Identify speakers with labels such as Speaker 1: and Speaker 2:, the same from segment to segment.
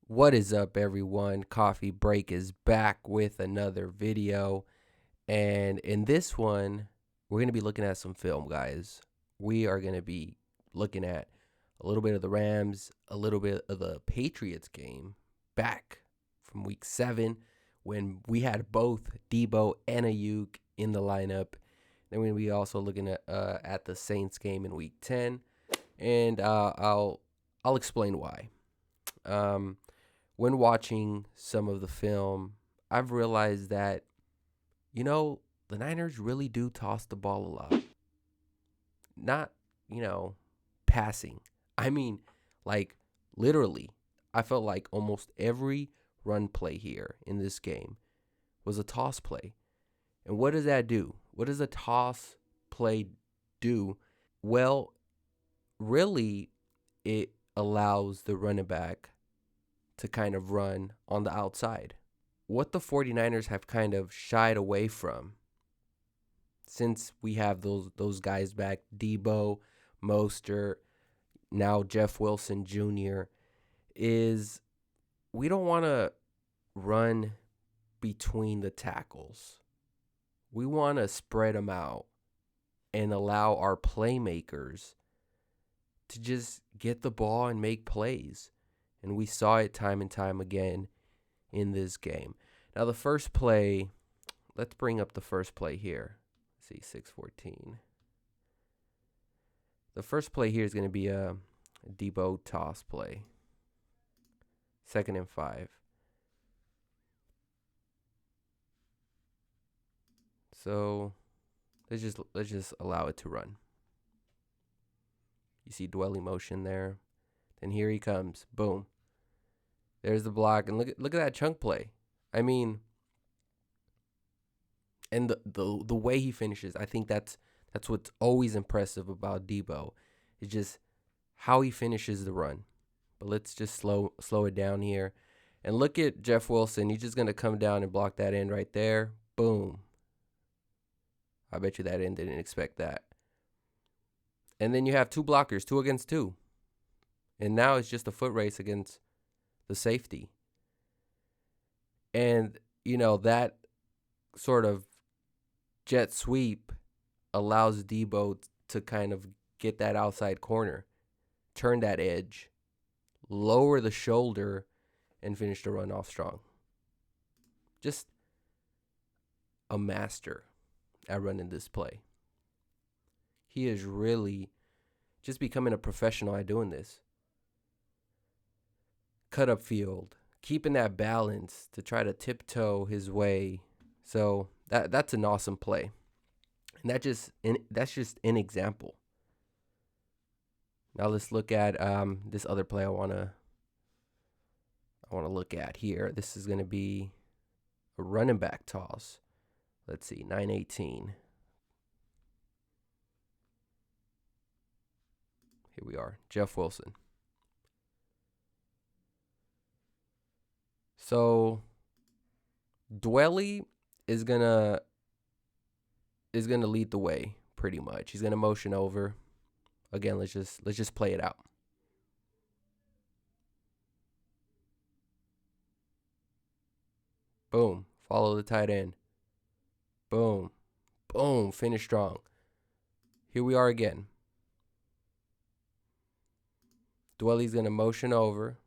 Speaker 1: What is up, everyone? Coffee Break is back with another video. And in this one, we're going to be looking at some film, guys. We are going to be looking at a little bit of the Rams, a little bit of the Patriots game back from week 7 when we had both Deebo and Ayuk in the lineup. Then we're going to be also looking at the Saints game in week 10. And I'll explain why. Um, when watching some of the film, I've realized that, the Niners really do toss the ball a lot. Not, you know, passing. I mean, like, literally, I felt like almost every run play here in this game was a toss play. And what does that do? What does a toss play do? Well, really, it allows the running back to kind of run on the outside. What the 49ers have kind of shied away from since we have those guys back, Deebo, Mostert, now Jeff Wilson Jr., is we don't want to run between the tackles. We want to spread them out and allow our playmakers to just get the ball and make plays. And we saw it time and time again in this game. Now, the first play, let's bring up the first play here. Let's see, 6:14. The first play here is going to be a Deebo toss play. 2nd and 5. So let's just allow it to run. You see dwelling motion there. Then here he comes. Boom. There's the block, and look at that chunk play. I mean, and the way he finishes, I think that's what's always impressive about Deebo. Is just how he finishes the run. But let's just slow it down here. And look at Jeff Wilson. He's just going to come down and block that end right there. Boom. I bet you that end didn't expect that. And then you have two blockers, 2 against 2. And now it's just a foot race against the safety. And, that sort of jet sweep allows Deebo to kind of get that outside corner, turn that edge, lower the shoulder, and finish the run off strong. Just a master at running this play. He is really just becoming a professional at doing this. Cut up field, keeping that balance to try to tiptoe his way. So that's an awesome play. And that's just an example. Now let's look at this other play I wanna look at here. This is gonna be a running back toss. Let's see, 9:18. Here we are, Jeff Wilson. So Dwelly is gonna lead the way pretty much. He's gonna motion over. Again, let's just play it out. Boom. Follow the tight end. Boom. Boom. Finish strong. Here we are again. Dwelly's going to motion over.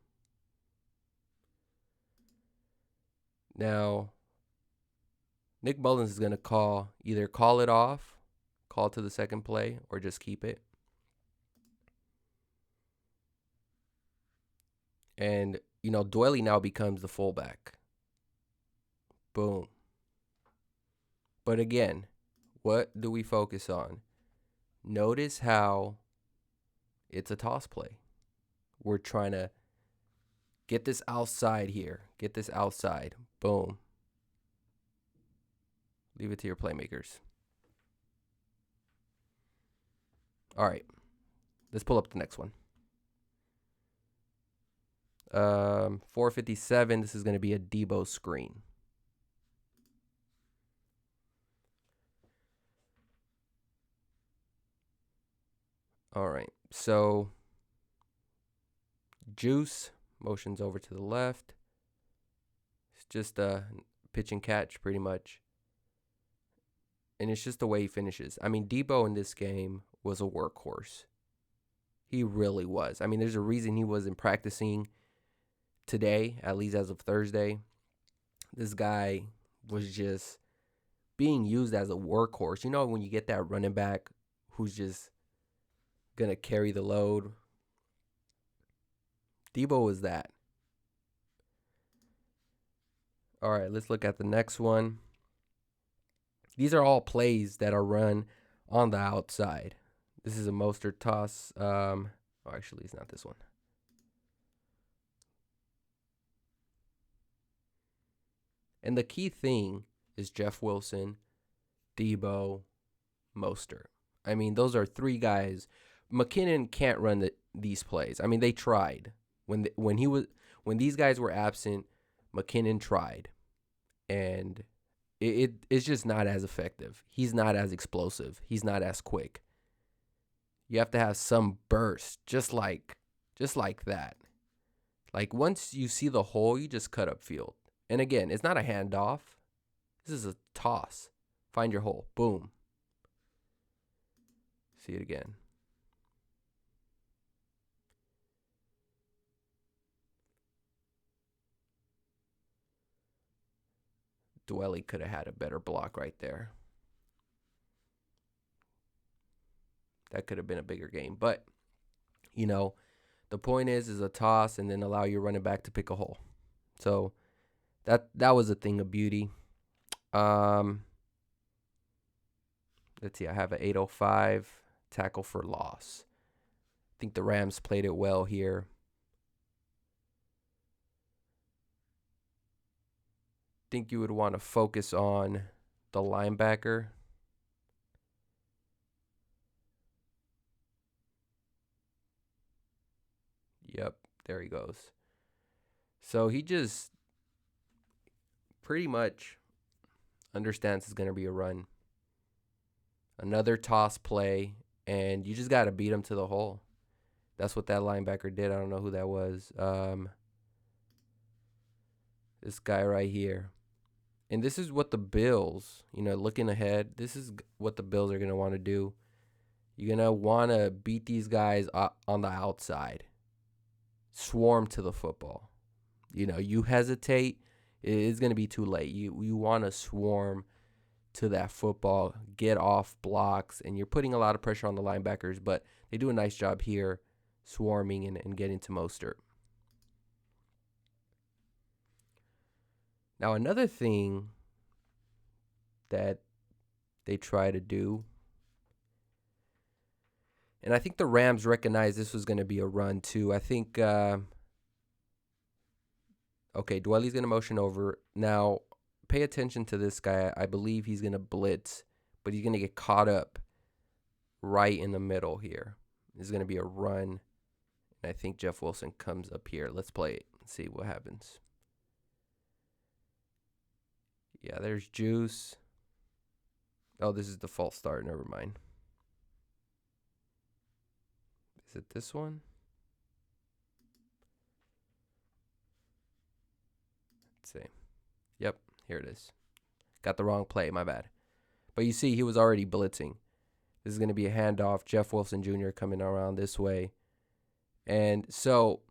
Speaker 1: Now, Nick Mullins is going to either call it off, call to the second play, or just keep it. And, Dwelly now becomes the fullback. Boom. But again, what do we focus on? Notice how it's a toss play. We're trying to get this outside here. Get this outside. Boom. Leave it to your playmakers. All right. Let's pull up the next one. 4:57. This is going to be a Deebo screen. All right. So Juice Motions over to the left. It's just a pitch and catch pretty much. And it's just the way he finishes. I mean, Deebo in this game was a workhorse. He really was. I mean, there's a reason he wasn't practicing today, at least as of Thursday. This guy was just being used as a workhorse. You know, when you get that running back who's just going to carry the load, Deebo was that. All right, let's look at the next one. These are all plays that are run on the outside. This is a Mostert toss. Actually, it's not this one. And the key thing is Jeff Wilson, Deebo, Mostert. I mean, those are three guys. McKinnon can't run these plays. I mean, they tried when these guys were absent. McKinnon tried, and it's just not as effective. He's not as explosive. He's not as quick. You have to have some burst, just like that. Like once you see the hole, you just cut up field. And again, it's not a handoff. This is a toss. Find your hole. Boom. See it again. Dwelly could have had a better block right there. That could have been a bigger game. But, you know, the point is a toss and then allow your running back to pick a hole. So that was a thing of beauty. Let's see. I have an 805 tackle for loss. I think the Rams played it well here. Think you would want to focus on the linebacker. Yep, there he goes. So he just pretty much understands it's going to be a run. Another toss play, and you just got to beat him to the hole. That's what that linebacker did. I don't know who that was. This guy right here. And this is what the Bills, looking ahead, this is what the Bills are going to want to do. You're going to want to beat these guys on the outside. Swarm to the football. You hesitate, it's going to be too late. You want to swarm to that football, get off blocks, and you're putting a lot of pressure on the linebackers, but they do a nice job here swarming and getting to Mostert. Now, another thing that they try to do, and I think the Rams recognized this was going to be a run too. I think, okay, Dwelly's going to motion over. Now, pay attention to this guy. I believe he's going to blitz, but he's going to get caught up right in the middle here. This is going to be a run, and I think Jeff Wilson comes up here. Let's play it and see what happens. Yeah, there's Juice. Oh, this is the false start. Never mind. Is it this one? Let's see. Yep, here it is. Got the wrong play, my bad. But you see, he was already blitzing. This is going to be a handoff. Jeff Wilson Jr. coming around this way. And so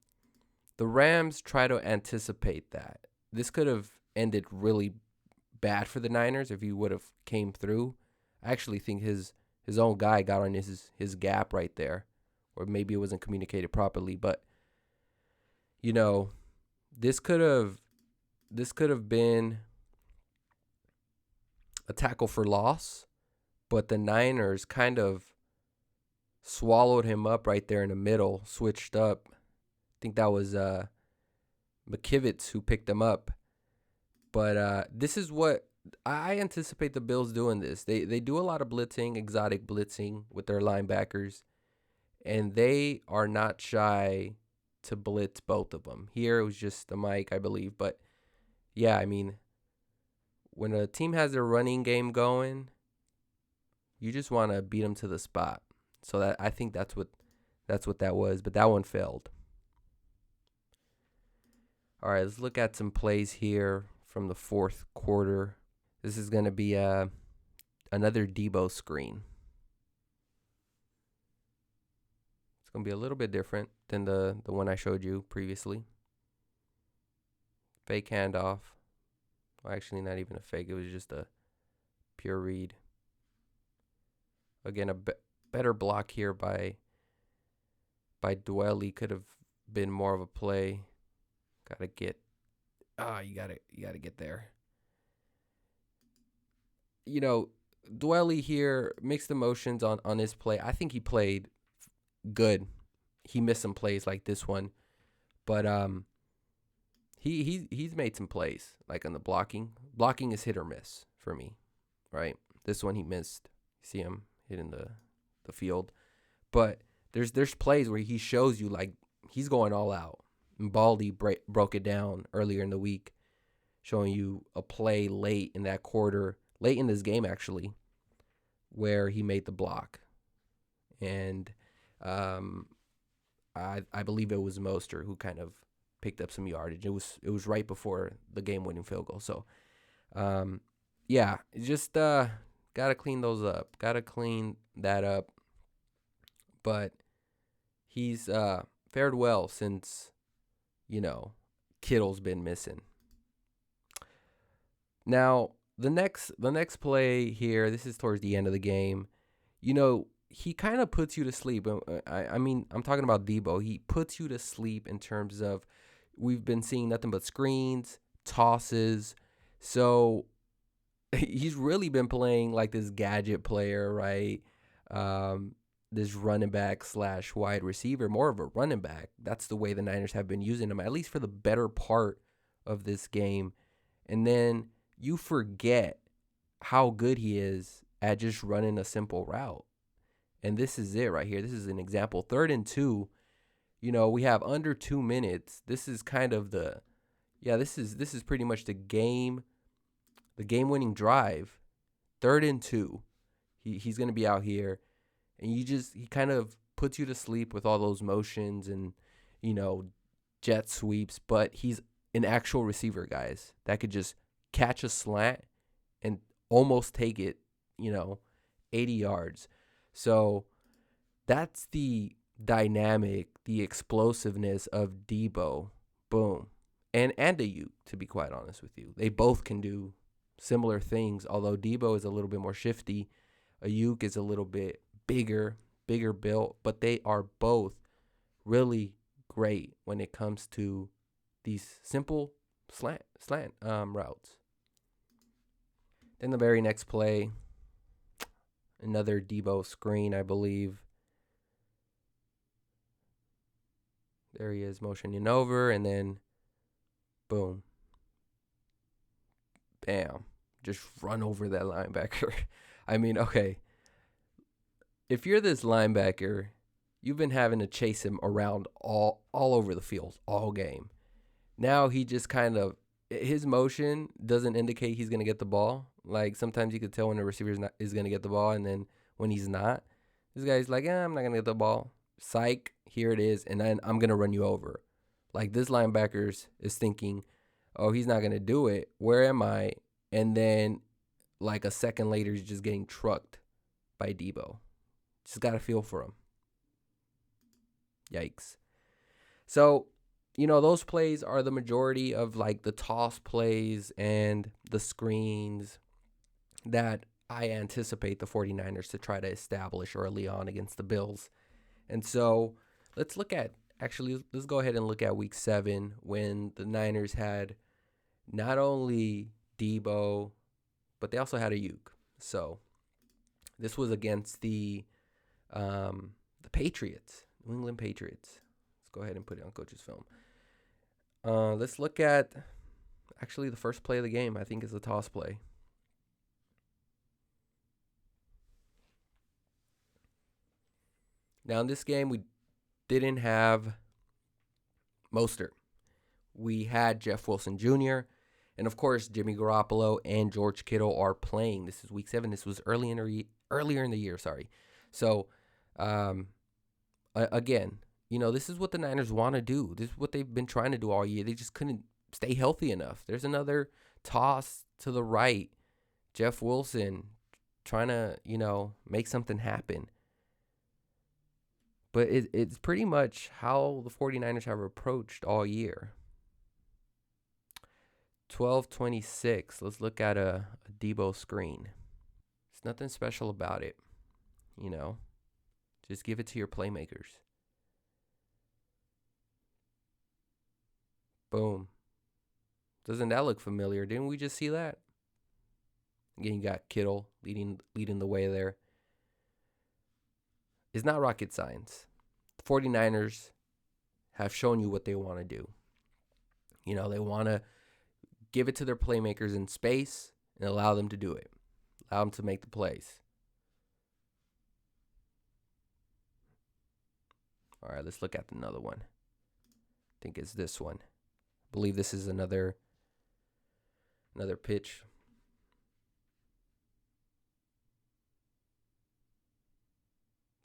Speaker 1: the Rams try to anticipate that. This could have ended really bad for the Niners if he would have came through. I actually think his own guy got on his gap right there, or maybe it wasn't communicated properly. But this could have been a tackle for loss, but the Niners kind of swallowed him up right there in the middle, switched up. I think that was McKivitz who picked him up. But this is what I anticipate the Bills doing this. They do a lot of blitzing, exotic blitzing with their linebackers, and they are not shy to blitz both of them. Here it was just the Mike, I believe. But, yeah, I mean, when a team has their running game going, you just want to beat them to the spot. So I think that's what that was. But that one failed. All right, let's look at some plays here from the fourth quarter. This is going to be another Deebo screen. It's going to be a little bit different than the one I showed you previously. Fake handoff. Well, actually, not even a fake. It was just a pure read. Again, a better block here by Dwelly. Could have been more of a play. Gotta get. You gotta get there. You know, Dwelly here, mixed emotions on his play. I think he played good. He missed some plays like this one, but he's made some plays like on the blocking. Blocking is hit or miss for me, right? This one he missed. See him hitting the field, but there's plays where he shows you like he's going all out. And Baldy broke it down earlier in the week, showing you a play late in that quarter, late in this game actually, where he made the block, and I believe it was Moster who kind of picked up some yardage. It was right before the game-winning field goal. So, yeah, just gotta clean those up. Gotta clean that up. But he's fared well since, Kittle's been missing. Now, the next play here, this is towards the end of the game. He kind of puts you to sleep. I mean, I'm talking about Deebo. He puts you to sleep in terms of we've been seeing nothing but screens, tosses. So he's really been playing like this gadget player, right? This running back / wide receiver, more of a running back. That's the way the Niners have been using him, at least for the better part of this game. And then you forget how good he is at just running a simple route. And this is it right here. This is an example. 3rd and 2. We have under 2 minutes. This is kind of this is pretty much the game-winning drive. 3rd and 2. He's going to be out here, and he kind of puts you to sleep with all those motions and jet sweeps, but he's an actual receiver, guys, that could just catch a slant and almost take it, 80 yards. So that's the dynamic, the explosiveness of Deebo. Boom. And Ayuk, to be quite honest with you. They both can do similar things, although Deebo is a little bit more shifty. Ayuk is a little bit bigger built, but they are both really great when it comes to these simple slant routes. Then the very next play, another Deebo screen, I believe. There he is motioning over, and then boom. Bam. Just run over that linebacker. I mean, okay. If you're this linebacker, you've been having to chase him around all over the field all game. Now he just kind of, his motion doesn't indicate he's going to get the ball. Like sometimes you could tell when the receiver is going to get the ball, and then when he's not, this guy's like, I'm not going to get the ball. Psych, here it is, and then I'm going to run you over. Like this linebacker is thinking, oh, he's not going to do it. Where am I? And then like a second later, he's just getting trucked by Deebo. Just got to feel for him. Yikes. So, those plays are the majority of like the toss plays and the screens that I anticipate the 49ers to try to establish early on against the Bills. And so let's go ahead and look at week 7 when the Niners had not only Deebo, but they also had Ayuk. So this was against the Patriots, New England Patriots. Let's go ahead and put it on Coach's film. Let's look at actually the first play of the game. I think is a toss play. Now in this game, we didn't have Mostert. We had Jeff Wilson Jr., and of course, Jimmy Garoppolo and George Kittle are playing. This is week 7. This was earlier in the year. Sorry. So, again, This is what the Niners want to do. This is what they've been trying to do all year. They just couldn't stay healthy enough. There's another toss to the right. Jeff Wilson trying to, make something happen. But it's pretty much how the 49ers have approached all year. 12:26. Let's look at a Deebo screen. There's nothing special about it, you know. Just give it to your playmakers. Boom. Doesn't that look familiar? Didn't we just see that? Again, you got Kittle leading the way there. It's not rocket science. The 49ers have shown you what they want to do. They want to give it to their playmakers in space and allow them to do it. Allow them to make the plays. All right, let's look at another one. I think it's this one. I believe this is another pitch.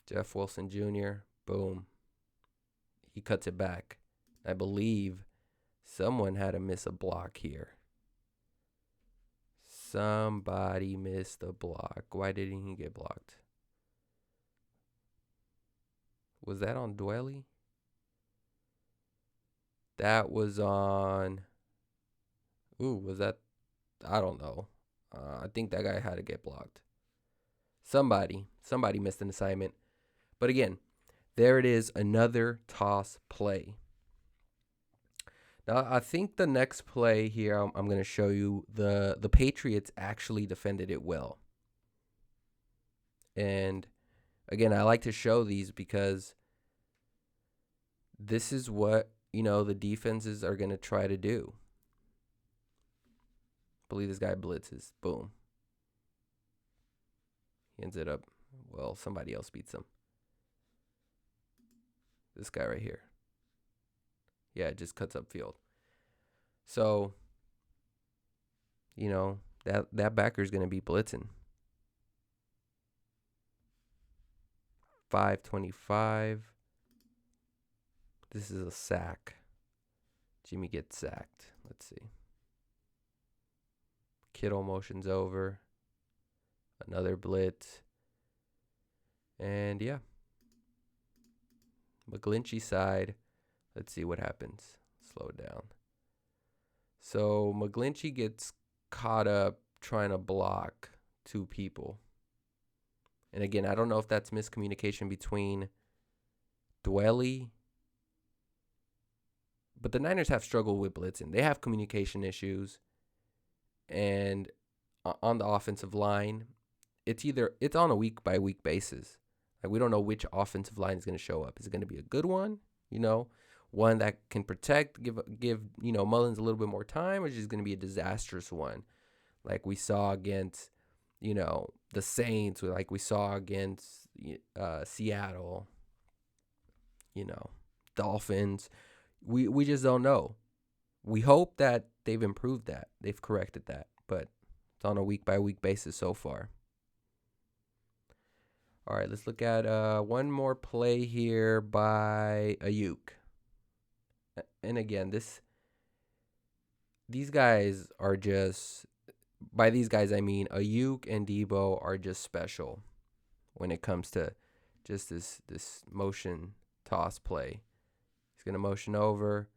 Speaker 1: Jeff Wilson Jr. Boom. He cuts it back. I believe someone had to miss a block here. Somebody missed a block. Why didn't he get blocked? Was that on Dwelly? That was on... Ooh, was that... I don't know. I think that guy had to get blocked. Somebody missed an assignment. But again, there it is, another toss play. Now, I think the next play here I'm going to show you, the Patriots actually defended it well. And again, I like to show these because this is what, the defenses are going to try to do. I believe this guy blitzes. Boom. He ends it up, somebody else beats him. This guy right here. Yeah, it just cuts upfield. So, that backer is going to be blitzing. 5:25. This is a sack. Jimmy gets sacked. Let's see. Kittle motions over. Another blitz. And yeah. McGlinchey side. Let's see what happens. Slow it down. So McGlinchey gets caught up trying to block two people. And again, I don't know if that's miscommunication between Dwelly. But the Niners have struggled with blitzing. They have communication issues. And on the offensive line, it's on a week-by-week basis. Like, we don't know which offensive line is going to show up. Is it going to be a good one? One that can protect, give Mullins a little bit more time, or is it going to be a disastrous one? Like we saw against, the Saints, like we saw against Seattle, Dolphins. We just don't know. We hope that they've improved that. They've corrected that. But it's on a week-by-week basis so far. All right, let's look at one more play here by Ayuk. And again, these guys are just... By these guys, I mean Ayuk and Deebo are just special when it comes to just this motion toss play. He's going to motion over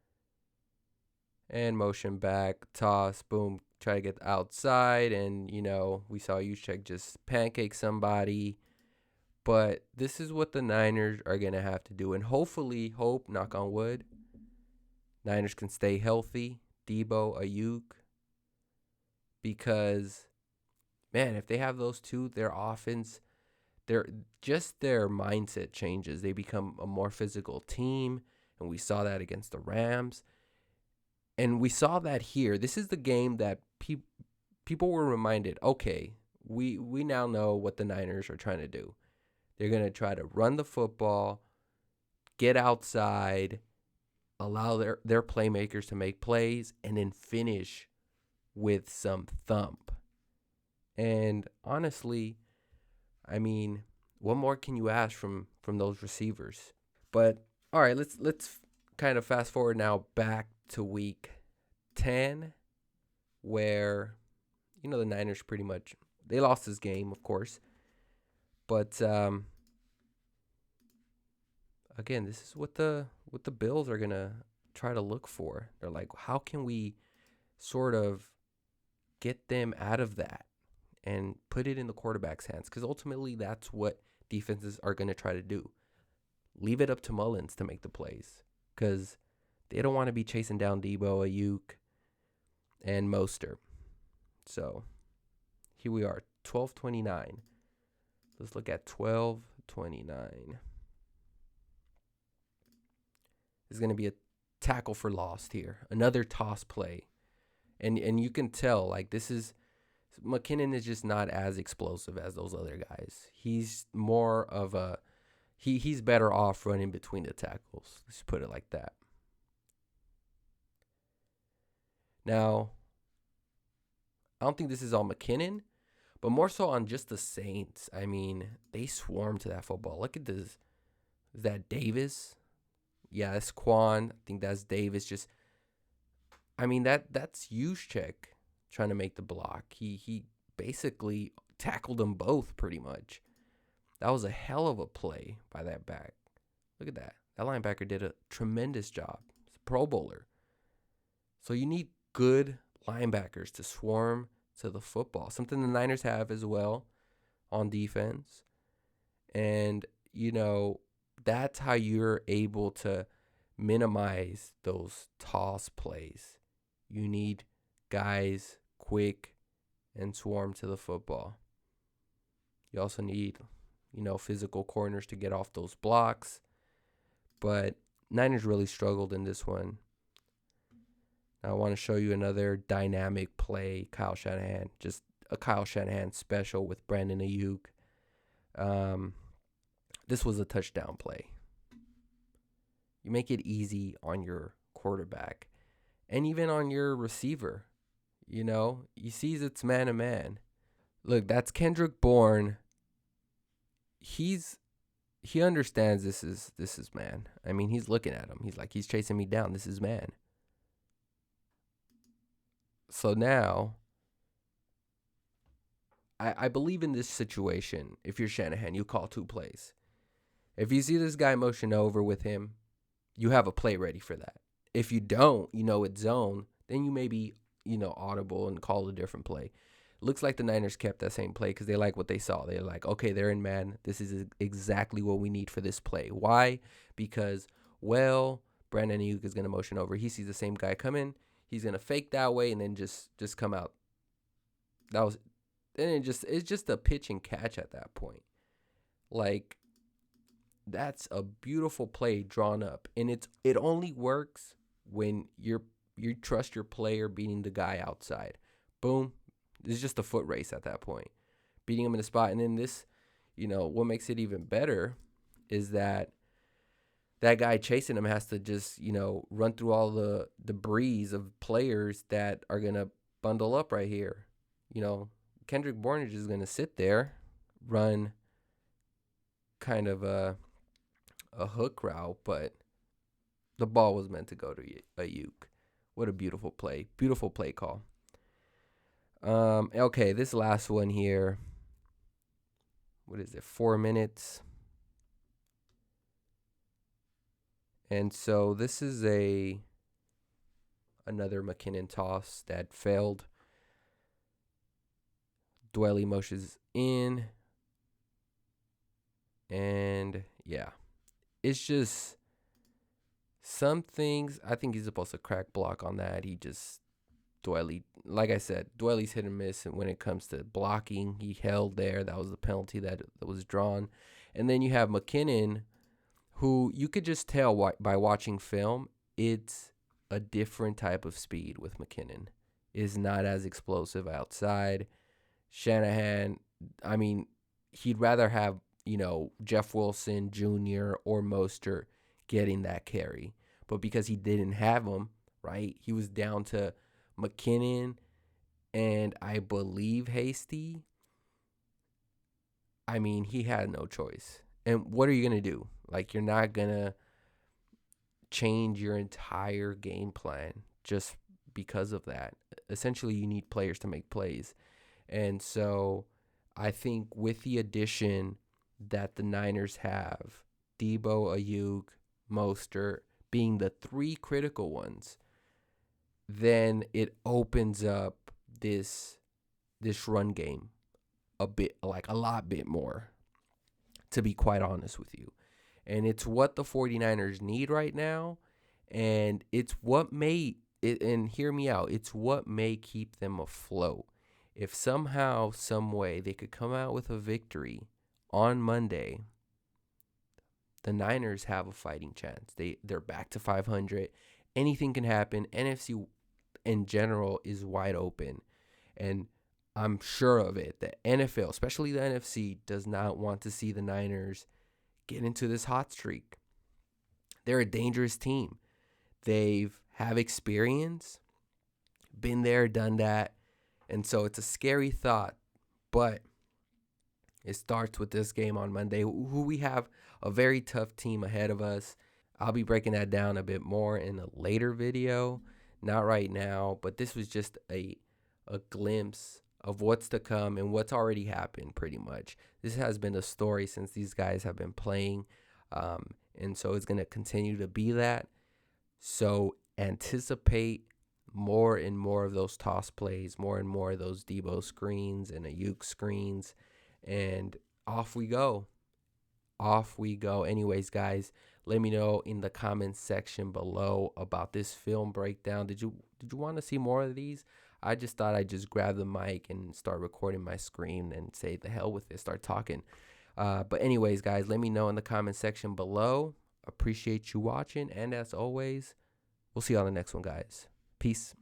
Speaker 1: and motion back, toss, boom, try to get outside. And, we saw Juszczyk just pancake somebody. But this is what the Niners are going to have to do. And hopefully, knock on wood, Niners can stay healthy. Deebo, Ayuk. Because, man, if they have those two, their offense, their mindset changes. They become a more physical team. And we saw that against the Rams. And we saw that here. This is the game that people were reminded, okay, we now know what the Niners are trying to do. They're going to try to run the football, get outside, allow their playmakers to make plays, and then finish with some thump. And honestly, I mean, what more can you ask from those receivers? But All right, let's kind of fast forward now back to week 10, where the Niners pretty much they lost this game, of course, but again, this is what the Bills are gonna try to look for. They're like, how can we sort of get them out of that and put it in the quarterback's hands? Because ultimately, that's what defenses are gonna try to do. Leave it up to Mullins to make the plays, because they don't want to be chasing down Deebo, Ayuk, and Mostert. So here we are, 12:29. Let's look at 12:29. Is going to be a tackle for loss here. Another toss play. And you can tell, like, this is McKinnon is just not as explosive as those other guys. He's more of a he's better off running between the tackles. Let's put it like that. Now, I don't think this is on McKinnon, but more so on just the Saints. I mean, they swarm to that football. Look at this. Is that Davis? Yeah, that's Quan. I think that's Davis. Just, I mean, that's Juszczyk trying to make the block. He basically tackled them both pretty much. That was a hell of a play by that back. Look at that. That linebacker did a tremendous job. He's a Pro Bowler. So you need good linebackers to swarm to the football. Something the Niners have as well on defense. And, that's how you're able to minimize those toss plays. You need guys quick and swarm to the football. You also need, physical corners to get off those blocks. But Niners really struggled in this one. I want to show you another dynamic play, Kyle Shanahan. Just a Kyle Shanahan special with Brandon Ayuk. This was a touchdown play. You make it easy on your quarterback and even on your receiver. He sees it's man to man. Look, that's Kendrick Bourne. He understands this is man. I mean, he's looking at him. He's like, he's chasing me down. This is man. So now, I believe in this situation, if you're Shanahan, you call two plays. If you see this guy motion over with him, you have a play ready for that. If you don't, it's zone, then you may be, audible and call a different play. Looks like the Niners kept that same play because they like what they saw. They're like, okay, they're in man. This is exactly what we need for this play. Why? Because, Brandon Ayuk is going to motion over. He sees the same guy come in. He's going to fake that way and then just come out. It's just a pitch and catch at that point. Like, that's a beautiful play drawn up. And it only works when you trust your player beating the guy outside. Boom. It's just a foot race at that point. Beating him in the spot. And then this, what makes it even better is that guy chasing him has to just, run through all the debris of players that are going to bundle up right here. Kendrick Bourne is just going to sit there, run kind of a hook route, but the ball was meant to go to Ayuk. What a beautiful play. Beautiful play call. Okay, this last one here. What is it? 4 minutes. And so this is another McKinnon toss that failed. Dwelly motions in. And yeah, it's just some things. I think he's supposed to crack block on that. Dwelly, like I said, Dwelly's hit and miss when it comes to blocking. He held there. That was the penalty that was drawn. And then you have McKinnon, who you could just tell by watching film, it's a different type of speed with McKinnon. Is not as explosive outside. Shanahan, I mean, he'd rather have, Jeff Wilson Jr. or Mostert getting that carry. But because he didn't have him, right, he was down to McKinnon and I believe Hasty. I mean, he had no choice. And what are you going to do? Like, you're not going to change your entire game plan just because of that. Essentially, you need players to make plays. And so I think with the addition that the Niners have, Deebo, Ayuk, Mostert being the three critical ones, then it opens up this run game a bit, like a lot bit more, to be quite honest with you. And it's what the 49ers need right now, and it's what may it, and hear me out, it's what may keep them afloat. If somehow, some way they could come out with a victory on Monday, the Niners have a fighting chance. They're back to 500. Anything can happen. NFC in general is wide open, and I'm sure of it. The NFL, especially the NFC, does not want to see the Niners get into this hot streak. They're a dangerous team. They've have experience, been there, done that, and so it's a scary thought. But it starts with this game on Monday, who we have a very tough team ahead of us. I'll be breaking that down a bit more in a later video, not right now, but this was just a glimpse of what's to come and what's already happened pretty much. This has been a story since these guys have been playing, and so it's going to continue to be that. So anticipate more and more of those toss plays, more and more of those Deebo screens and Ayuk screens, and off we go. Off we go. Anyways, guys, let me know in the comments section below about this film breakdown. Did you want to see more of these? I just thought I'd just grab the mic and start recording my screen and say the hell with it, start talking. But anyways, guys, let me know in the comment section below. Appreciate you watching, and as always, we'll see you on the next one, guys. Peace.